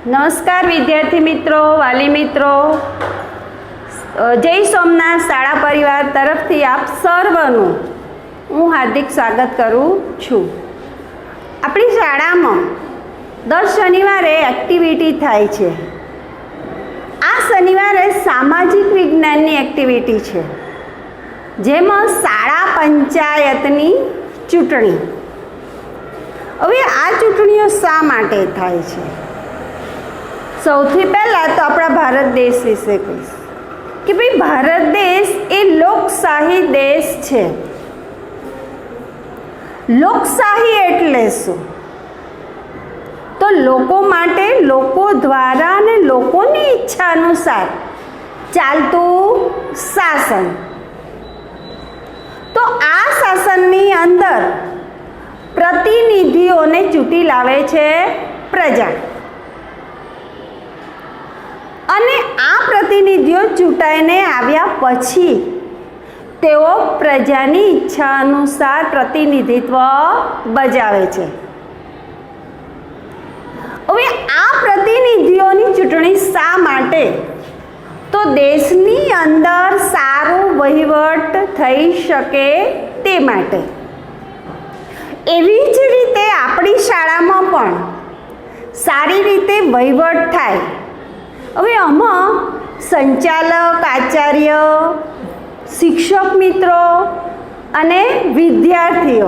નમસ્કાર વિદ્યાર્થી મિત્રો, વાલી મિત્રો, જય સોમનાથ શાળા પરિવાર તરફથી આપ સર્વનું હું હાર્દિક સ્વાગત કરું છું. આપણી શાળામાં દર શનિવારે એક્ટિવિટી થાય છે. આ શનિવારે સામાજિક વિજ્ઞાનની એક્ટિવિટી છે, જેમાં શાળા પંચાયતની ચૂંટણી. હવે આ ચૂંટણીઓ શા માટે થાય છે? સૌથી પહેલાં તો આપણા ભારત દેશ વિશે કહીશ કે ભાઈ ભારત દેશ એ લોકશાહી દેશ છે. લોકશાહી એટલે શું? તો લોકો માટે લોકો દ્વારા અને લોકોની ઈચ્છા અનુસાર ચાલતું શાસન. તો આ શાસનની અંદર પ્રતિનિધિઓને ચૂંટી લાવે છે પ્રજા, અને આ પ્રતિનિધિઓ ચૂંટાઈને આવ્યા પછી તેઓ પ્રજાની ઈચ્છા અનુસાર પ્રતિનિધિત્વ બજાવે છે. હવે આ પ્રતિનિધિઓની ચૂંટણી શા માટે? તો દેશની અંદર સારો વહીવટ થઈ શકે તે માટે. એવી જ રીતે આપણી શાળામાં પણ સારી રીતે વહીવટ થાય. હવે આમાં સંચાલક, આચાર્ય, શિક્ષક મિત્રો અને વિદ્યાર્થીઓ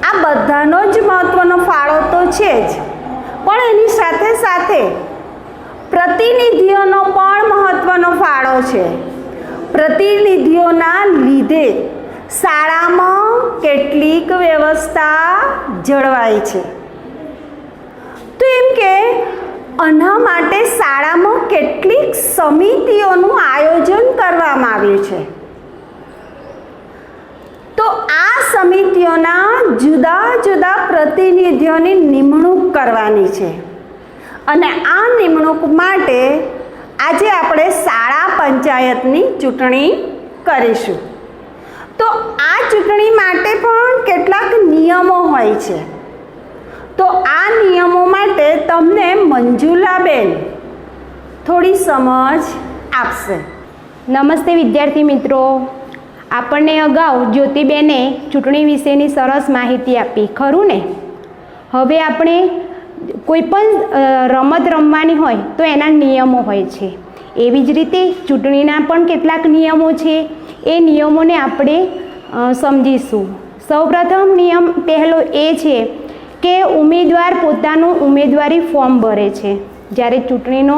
આ બધાનો જ મહત્ત્વનો ફાળો તો છે જ, પણ એની સાથે સાથે પ્રતિનિધિઓનો પણ મહત્ત્વનો ફાળો છે. પ્રતિનિધિઓના લીધે શાળામાં કેટલીક વ્યવસ્થા જળવાય છે. તો એમ કે આના માટે શાળામાં કેટલીક સમિતિઓનું આયોજન કરવામાં આવ્યું છે. તો આ સમિતિઓના જુદા જુદા પ્રતિનિધિઓની નિમણૂક કરવાની છે, અને આ નિમણૂક માટે આજે આપણે શાળા પંચાયતની ચૂંટણી કરીશું. તો આ ચૂંટણી માટે પણ કેટલાક નિયમો હોય છે. તો આ નિયમો માટે તમને મંજુલાબેન થોડી સમજ આપશે. નમસ્તે વિદ્યાર્થી મિત્રો, આપણને અગાઉ જ્યોતિબેને ચૂંટણી વિશેની સરસ માહિતી આપી, ખરું ને? હવે આપણે કોઈ પણ રમત રમવાની હોય તો એના નિયમો હોય છે. એવી જ રીતે ચૂંટણીના પણ કેટલાક નિયમો છે. એ નિયમોને આપણે સમજીશું. સૌપ્રથમ નિયમ પહેલો એ છે કે ઉમેદવાર પોતાનું ઉમેદવારી ફોર્મ ભરે છે. જ્યારે ચૂંટણીનો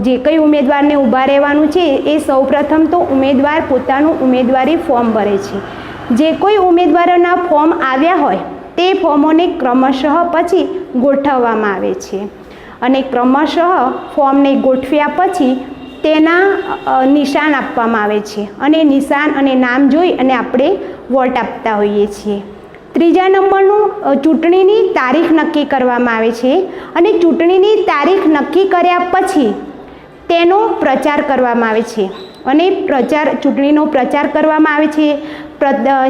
જે કંઈ ઉમેદવારને ઊભા રહેવાનું છે એ સૌપ્રથમ તો ઉમેદવાર પોતાનું ઉમેદવારી ફોર્મ ભરે છે. જે કોઈ ઉમેદવારોના ફોર્મ આવ્યા હોય તે ફોર્મોને ક્રમશઃ પછી ગોઠવવામાં આવે છે, અને ક્રમશઃ ફોર્મને ગોઠવ્યા પછી તેના નિશાન આપવામાં આવે છે, અને નિશાન અને નામ જોઈ અને આપણે વોટ આપતા હોઈએ છીએ. ત્રીજા નંબરનું ચૂંટણીની તારીખ નક્કી કરવામાં આવે છે, અને ચૂંટણીની તારીખ નક્કી કર્યા પછી તેનો પ્રચાર કરવામાં આવે છે, અને ચૂંટણીનો પ્રચાર કરવામાં આવે છે.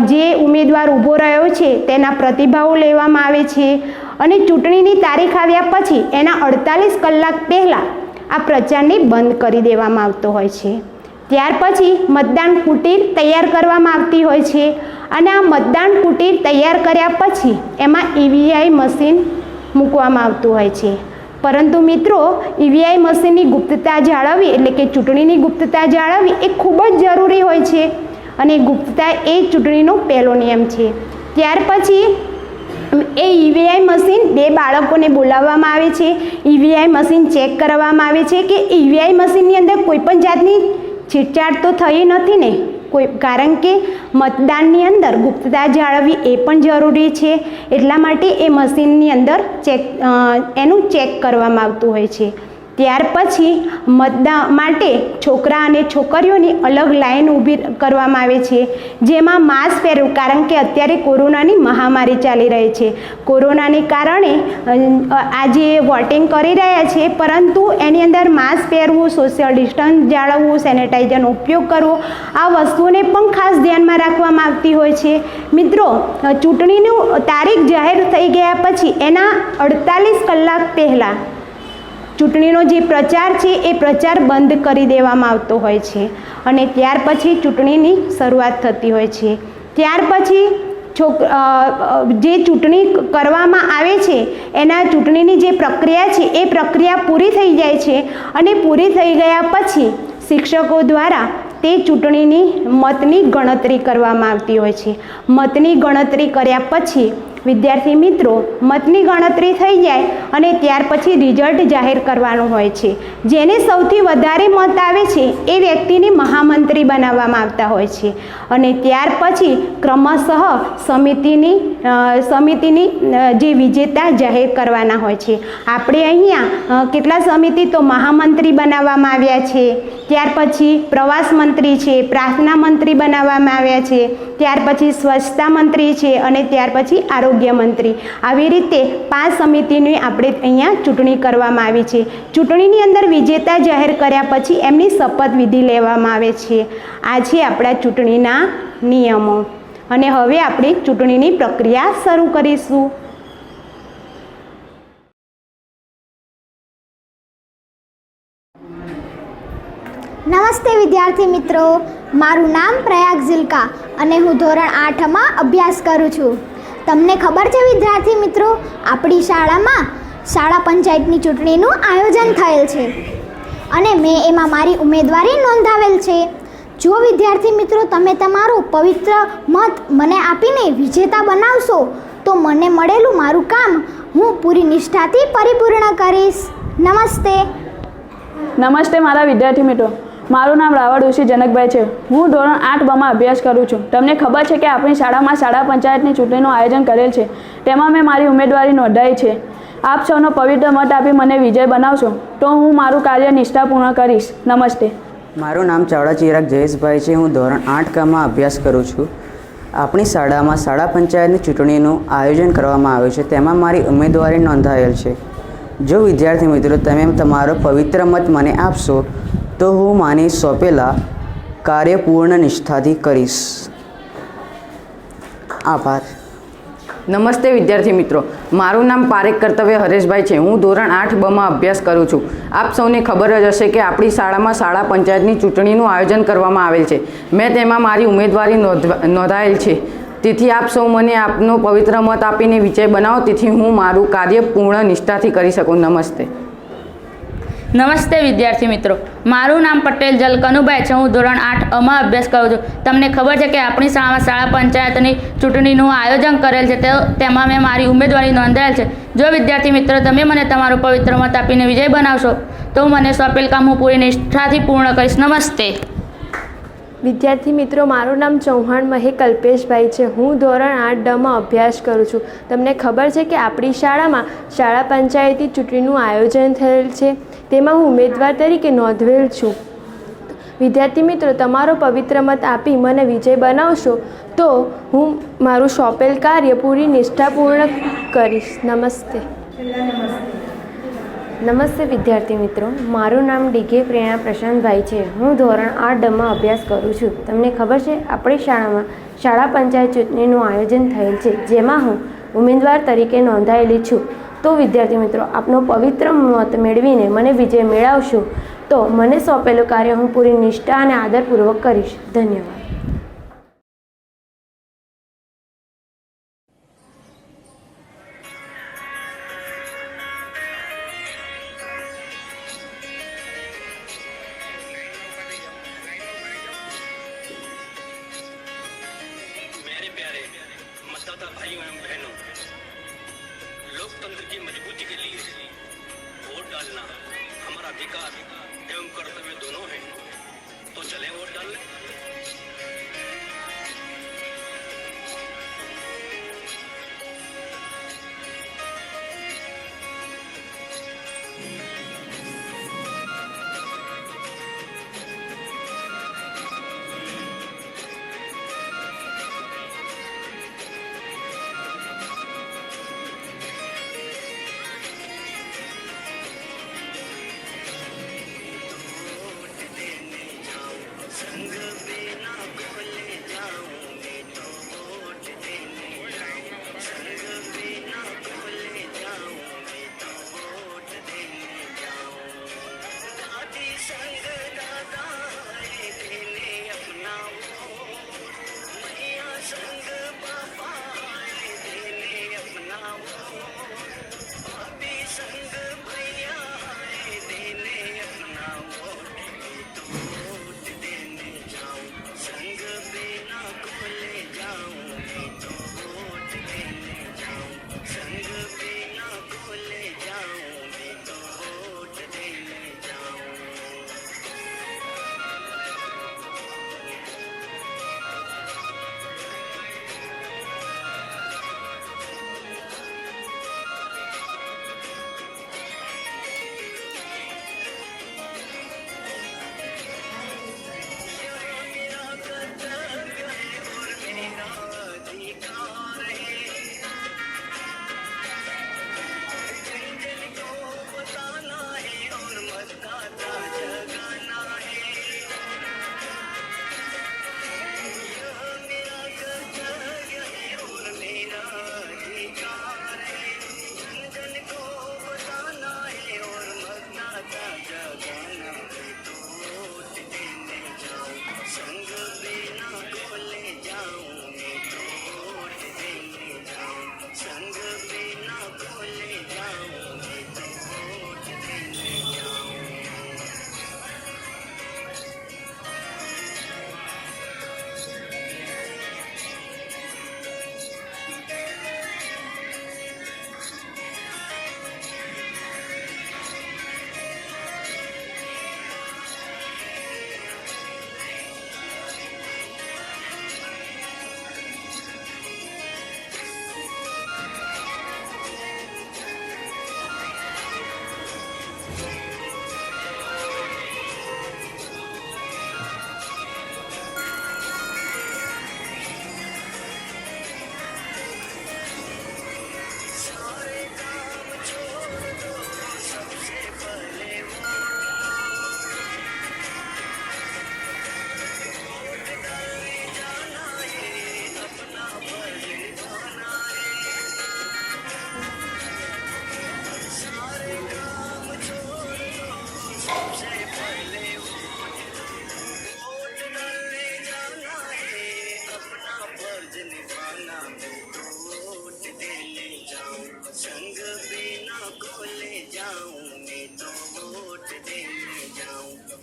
જે ઉમેદવાર ઊભો રહ્યો છે તેના પ્રતિભાવો લેવામાં આવે છે, અને ચૂંટણીની તારીખ આવ્યા પછી એના 48 કલાક પહેલાં આ પ્રચારને બંધ કરી દેવામાં આવતો હોય છે. ત્યાર પછી મતદાન કુટીર તૈયાર કરવામાં આવતી હોય છે, અને આ મતદાન કુટીર તૈયાર કર્યા પછી એમાં ઈવીઆઈ મશીન મૂકવામાં આવતું હોય છે. પરંતુ મિત્રો, ઈવીઆઈ મશીનની ગુપ્તતા જાળવવી એટલે કે ચૂંટણીની ગુપ્તતા જાળવવી એ ખૂબ જ જરૂરી હોય છે, અને ગુપ્તતા એ ચૂંટણીનો પહેલો નિયમ છે. ત્યાર પછી એ ઈવીઆઈ મશીન 2 બાળકોને બોલાવવામાં આવે છે. ઈવીઆઈ મશીન ચેક કરવામાં આવે છે કે ઈવીઆઈ મશીનની અંદર કોઈ પણ જાતની છેડછાડ તો થઈ નથી ને કારણ કે મતદાનની અંદર ગુપ્તતા જાળવવી એ પણ જરૂરી છે. એટલા માટે એ મશીનની અંદર એનું ચેક કરવામાં આવતું હોય છે. ત્યાર પછી મતદાન માટે છોકરા અને છોકરીઓની અલગ લાઈન ઊભી કરવામાં આવે છે, જેમાં માસ્ક પહેરવું, કારણ કે અત્યારે કોરોનાની મહામારી ચાલી રહી છે. કોરોનાને કારણે આજે વોટિંગ કરી રહ્યા છે, પરંતુ એની અંદર માસ્ક પહેરવું, સોશિયલ ડિસ્ટન્સ જાળવવું, સેનેટાઈઝરનો ઉપયોગ કરવો, આ વસ્તુઓને પણ ખાસ ધ્યાનમાં રાખવામાં આવતી હોય છે. મિત્રો, ચૂંટણીનું તારીખ જાહેર થઈ ગયા પછી એના 48 કલાક પહેલાં ચૂંટણીનો જે પ્રચાર છે એ પ્રચાર બંધ કરી દેવામાં આવતો હોય છે અને ત્યાર પછી ચૂંટણીની શરૂઆત થતી હોય છે. ત્યાર પછી જે ચૂંટણી કરવામાં આવે છે એના ચૂંટણીની જે પ્રક્રિયા છે એ પ્રક્રિયા પૂરી થઈ જાય છે અને પૂરી થઈ ગયા પછી શિક્ષકો દ્વારા તે ચૂંટણીની મતની ગણતરી કરવામાં આવતી હોય છે. મતની ગણતરી કર્યા પછી વિદ્યાર્થી મિત્રો મતની ગણતરી થઈ જાય અને ત્યાર પછી રિઝલ્ટ જાહેર કરવાનું હોય છે. જેને સૌથી વધારે મત આવે છે એ વ્યક્તિને મહામંત્રી બનાવવામાં આવતા હોય છે અને ત્યાર પછી ક્રમશઃ સમિતિની જે વિજેતા જાહેર કરવાના હોય છે. આપણે અહીંયા કેટલા સમિતિ તો મહામંત્રી બનાવવામાં આવ્યા છે, ત્યાર પછી પ્રવાસ મંત્રી છે, પ્રાર્થના મંત્રી બનાવવામાં આવ્યા છે, ત્યાર પછી સ્વચ્છતા મંત્રી છે અને ત્યાર પછી આરોગ્ય મંત્રી. આવી રીતે 5 સમિતિની આપણે અહીંયા ચૂંટણી કરવામાં આવી છે. ચૂંટણીની અંદર વિજેતા જાહેર કર્યા પછી એમની શપથવિધિ લેવામાં આવે છે. આ છે આપણા ચૂંટણીના નિયમો અને હવે આપણે ચૂંટણીની પ્રક્રિયા શરૂ કરીશું. નમસ્તે વિદ્યાર્થી મિત્રો, મારું નામ પ્રયાગ ઝિલકા અને હું ધોરણ 8માં અભ્યાસ કરું છું. તમને ખબર છે વિદ્યાર્થી મિત્રો, આપણી શાળામાં શાળા પંચાયતની ચૂંટણીનું આયોજન થયેલ છે અને મેં એમાં મારી ઉમેદવારી નોંધાવેલ છે. જો વિદ્યાર્થી મિત્રો તમે તમારો પવિત્ર મત મને આપીને વિજેતા બનાવશો તો મને મળેલું મારું કામ હું પૂરી નિષ્ઠાથી પરિપૂર્ણ કરીશ. નમસ્તે. નમસ્તે મારા વિદ્યાર્થી મિત્રો, મારું નામ રાવળ ઋષિ જનકભાઈ છે. હું ધોરણ 8બમાં અભ્યાસ કરું છું. તમને ખબર છે કે આપણી શાળામાં શાળા પંચાયતની ચૂંટણીનું આયોજન કરેલ છે. તેમાં મેં મારી ઉમેદવારી નોંધાવી છે. આપ સૌનો પવિત્ર મત આપી મને વિજય બનાવશો તો હું મારું કાર્ય નિષ્ઠાપૂર્ણ કરીશ. નમસ્તે. મારું નામ ચાવડા ચિરાગ જયેશભાઈ છે. હું ધોરણ 8માં અભ્યાસ કરું છું. આપણી શાળામાં શાળા પંચાયતની ચૂંટણીનું આયોજન કરવામાં આવ્યું છે. તેમાં મારી ઉમેદવારી નોંધાયેલ છે. જો વિદ્યાર્થી મિત્રો તમે તમારો પવિત્ર મત મને આપશો તો હું મને સોંપેલા કાર્ય પૂર્ણ નિષ્ઠાથી કરીશ. આભાર. નમસ્તે વિદ્યાર્થી મિત્રો, મારું નામ પારેખ કર્તવ્ય હરેશભાઈ છે. હું ધોરણ 8બમાં અભ્યાસ કરું છું. આપ સૌને ખબર જ હશે કે આપણી શાળામાં શાળા પંચાયતની ચૂંટણીનું આયોજન કરવામાં આવેલ છે. મેં તેમાં મારી ઉમેદવારી નોંધાયેલ છે. તેથી આપ સૌ મને આપનો પવિત્ર મત આપીને વિજય બનાવો, તેથી હું મારું કાર્ય પૂર્ણ નિષ્ઠાથી કરી શકું. નમસ્તે. નમસ્તે વિદ્યાર્થી મિત્રો, મારું નામ પટેલ જલ કનુભાઈ છે. હું ધોરણ 8માં અભ્યાસ કરું છું. તમને ખબર છે કે આપણી શાળામાં શાળા પંચાયતની ચૂંટણીનું આયોજન કરેલ છે, તેમાં મેં મારી ઉમેદવારી નોંધાયેલ છે. જો વિદ્યાર્થી મિત્રો તમે મને તમારું પવિત્ર મત આપીને વિજય બનાવશો તો મને સોંપેલ કામ હું પૂરી નિષ્ઠાથી પૂર્ણ કરીશ. નમસ્તે. વિદ્યાર્થી મિત્રો, મારું નામ ચૌહાણ મહે કલ્પેશભાઈ છે. હું ધોરણ 8માં અભ્યાસ કરું છું. તમને ખબર છે કે આપણી શાળામાં શાળા પંચાયતી ચૂંટણીનું આયોજન થયેલ છે, તેમાં હું ઉમેદવાર તરીકે નોંધવેલ છું. વિદ્યાર્થી મિત્રો, તમારો પવિત્ર મત આપી મને વિજય બનાવશો તો હું મારું સોંપેલ કાર્ય પૂરી નિષ્ઠાપૂર્ણ કરીશ. નમસ્તે. નમસ્તે વિદ્યાર્થી મિત્રો, મારું નામ ડીકે પ્રેરણા પ્રશાંતભાઈ છે. હું ધોરણ 8માં અભ્યાસ કરું છું. તમને ખબર છે આપણી શાળામાં શાળા પંચાયત ચૂંટણીનું આયોજન થયેલ છે, જેમાં હું ઉમેદવાર તરીકે નોંધાયેલી છું. તો વિદ્યાર્થી મિત્રો, આપનો પવિત્ર મત મેળવીને મને વિજય મેળવશો તો મને સોંપેલું કાર્ય હું પૂરી નિષ્ઠા અને આદરપૂર્વક કરીશ. ધન્યવાદ. मेरे प्यारे मतदाता भाइयों एवं बहनों, लोकतंत्र की मजबूती के लिए वोट डालना हमारा अधिकार एवं कर्तव्य दोनों है. तो चलें वोट डालने. संग में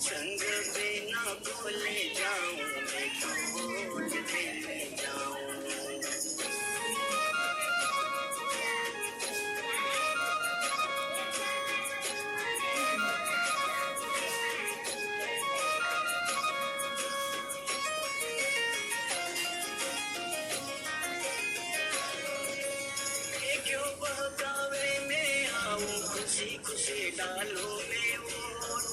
संग बिना बोले जाऊं मैं तो वोट देने जाऊं। क्यों बहकावे में आऊं खुशी खुशी डालो में वोट।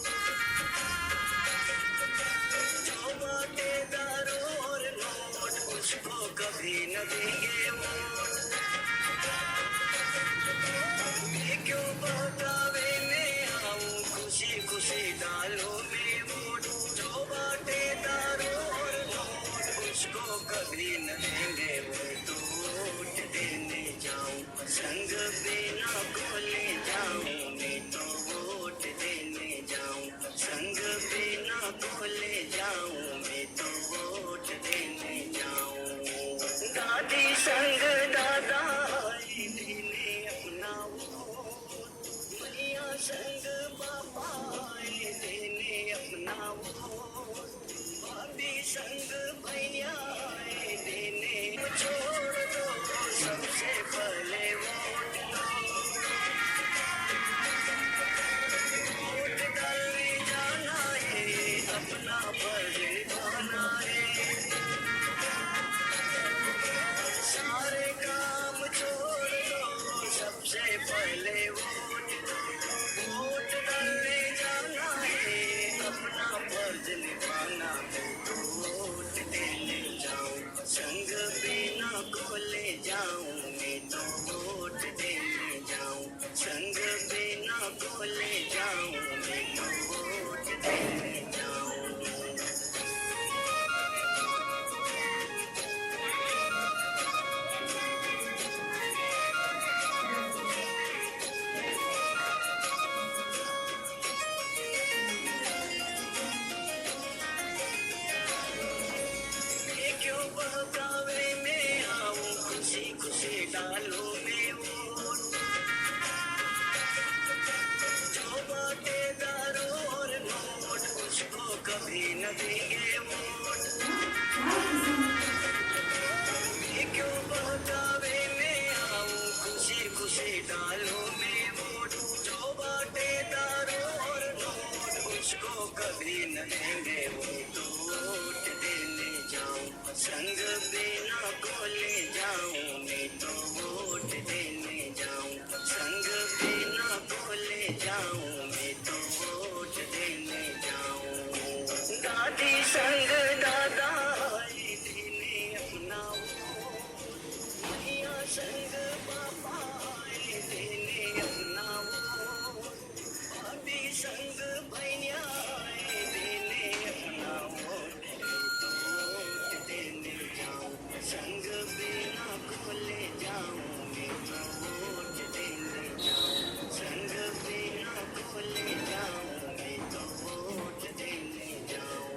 जो बाटेदारों और नोट उसको कभी न देंगे वोट। क्यों बहकावे में आऊं खुशी खुशी डालो में वोट। जो बाटेदारों और नोट उसको कभी न देंगे वोट। वोट देने जाऊं संग बिना बोले जाऊं मैं तो वोट देने जाऊं। संग बिना बोले जाऊं मैं तो वोट देने जाऊं। दादी संग दादा आए देने अपना वोट। मैया संग पापा आए देने अपना वोट। भाभी संग भैया आए देने छोड़ दो सबसे पहले वोट लो। वोट डालने जाना है अपना फर्ज निभाना है। सारे काम छोड़ दो सबसे पहले वोट लो। वोट डालने जाना है अपना फर्ज निभाना है। तो वोट देने जाऊं संग बिना कोले जाऊं मैं तो वोट देने जाऊं। संग बिना कोले जाऊं मैं तो वोट देने जाऊं। क्यों बहकावे में आऊं खुशी खुशी डालो में वोट। जो बाटेदारों और नोट उसको कभी न देंगे वोट। क्यों बहकावे में आऊं खुशी खुशी डालो में वोट। जो बाटेदारों और नोट उसको कभी न देंगे वोट। वोट देने जाऊं संग बिना कोले जाऊं मैं तो वोट देने जाऊं। संग बिना कोले जाऊं मैं तो वोट देने जाऊं। दादी संग दादा आए देने अपना वोट। मैया संग पापा आए देने अपना वोट। भाभी संग भैया आए देने अपना वोट। तो वोट देने जाऊं संग बिना खोले जाऊं मैं तो वोट देने जाऊं। संग बिना खोले जाऊं मैं तो वोट देने जाऊं।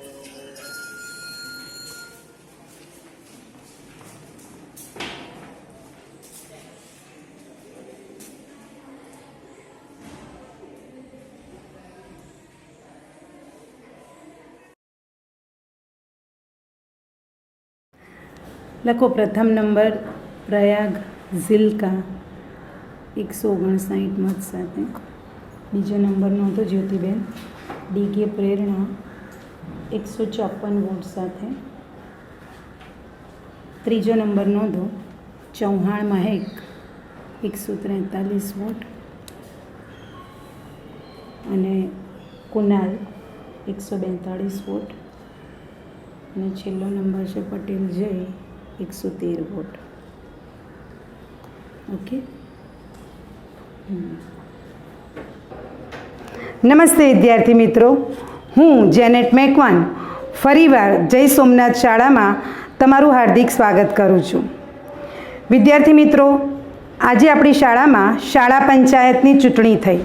લખો પ્રથમ નંબર પ્રયાગ ઝિલ્કા 159 મત સાથે. બીજો નંબર નહોતો જ્યોતિબેન ડીકે પ્રેરણા 154 વોટ સાથે. ત્રીજો નંબર નોંધો ચૌહાણ મહેક 143 વોટ અને કુનાલ 142 વોટ અને છેલ્લો નંબર છે પટેલ જય 113 વોટ. ઓકે. નમસ્તે વિદ્યાર્થી મિત્રો, હું જેનેટ મેકવાન ફરીવાર જય સોમનાથ શાળામાં તમારું હાર્દિક સ્વાગત કરું છું. વિદ્યાર્થી મિત્રો, આજે આપણી શાળામાં શાળા પંચાયતની ચૂંટણી થઈ,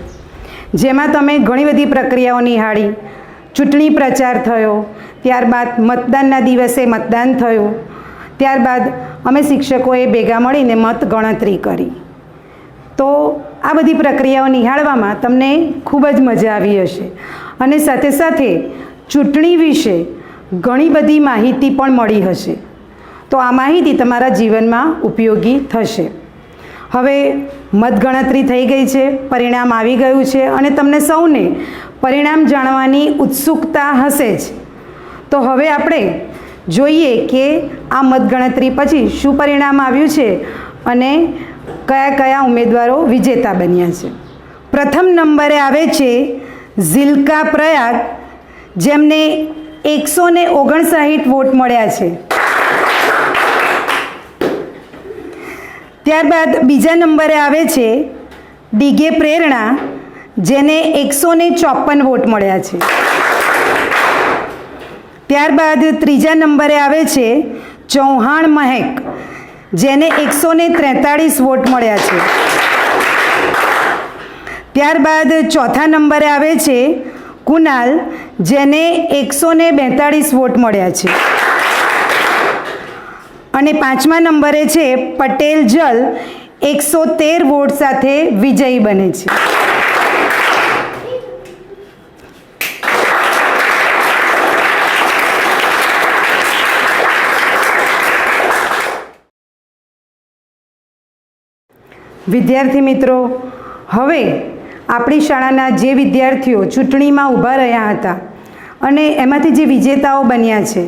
જેમાં તમે ઘણી બધી પ્રક્રિયાઓ નિહાળી. ચૂંટણી પ્રચાર થયો, ત્યારબાદ મતદાનના દિવસે મતદાન થયું, ત્યારબાદ અમે શિક્ષકોએ ભેગા મળીને મત ગણતરી કરી. તો આ બધી પ્રક્રિયાઓ નિહાળવામાં તમને ખૂબ જ મજા આવી હશે. અને સાથે સાથે ચૂંટણી વિશે ઘણી બધી માહિતી પણ મળી હશે. તો આ માહિતી તમારા જીવનમાં ઉપયોગી થશે. હવે મતગણતરી થઈ ગઈ છે, પરિણામ આવી ગયું છે અને તમને સૌને પરિણામ જાણવાની ઉત્સુકતા હશે જ. તો હવે આપણે જોઈએ કે આ મતગણતરી પછી શું પરિણામ આવ્યું છે અને કયા કયા ઉમેદવારો વિજેતા બન્યા છે. પ્રથમ નંબરે આવે છે ઝિલ્કા પ્રયાગ, જેમને 159 વોટ મળ્યા છે. ત્યારબાદ બીજા નંબરે આવે છે ડીગે પ્રેરણા, જેને 154 વોટ મળ્યા છે. ત્યારબાદ ત્રીજા નંબરે આવે છે ચૌહાણ મહેક, જેને 143 વોટ મળ્યા છે. ત્યારબાદ ચોથા નંબરે આવે છે કુનાલ, જેને 142 વોટ મળ્યા છે. અને પાંચમા નંબરે છે પટેલ જલ, 113 વોટ સાથે વિજયી બને છે. વિદ્યાર્થી મિત્રો, હવે આપણી શાળાના જે વિદ્યાર્થીઓ ચૂંટણીમાં ઊભા રહ્યા હતા અને એમાંથી જે વિજેતાઓ બન્યા છે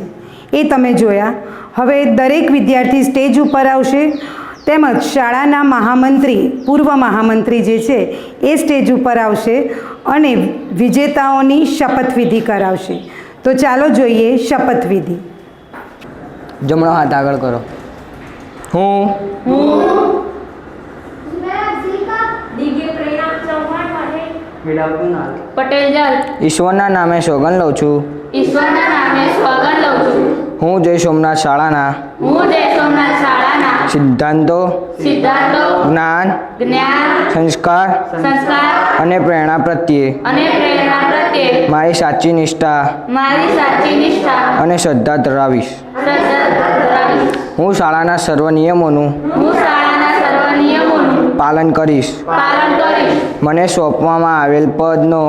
એ તમે જોયા. હવે દરેક વિદ્યાર્થી સ્ટેજ ઉપર આવશે, તેમજ શાળાના મહામંત્રી, પૂર્વ મહામંત્રી જે છે એ સ્ટેજ ઉપર આવશે અને વિજેતાઓની શપથવિધિ કરાવશે. તો ચાલો જોઈએ શપથવિધિ. જમણો હાથ આગળ કરો. હું પટેલ જલ ઈશ્વરના નામે સોગંદ લઉં છું. ઈશ્વરના નામે સોગંદ લઉં છું. હું જય સોમનાથ શાળાના સિદ્ધાંતો, જ્ઞાન, સંસ્કાર અને પ્રેરણા પ્રત્યે મારી સાચી નિષ્ઠા અને શ્રદ્ધા ધરાવીશ. હું શાળાના સર્વ નિયમોનું પાલન કરીશ. મને સોંપવામાં આવેલ પદનો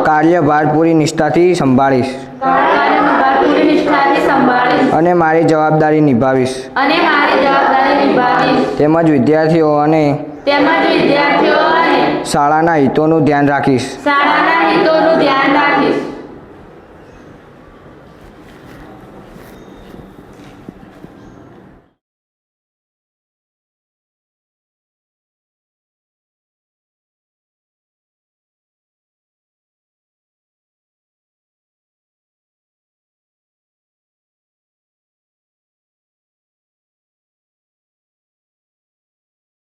કાર્યભાર પૂરી નિષ્ઠાથી સંભાળીશ અને મારી જવાબદારી નિભાવીશ. તેમજ વિદ્યાર્થીઓ અને શાળાના હિતોનું ધ્યાન રાખીશ.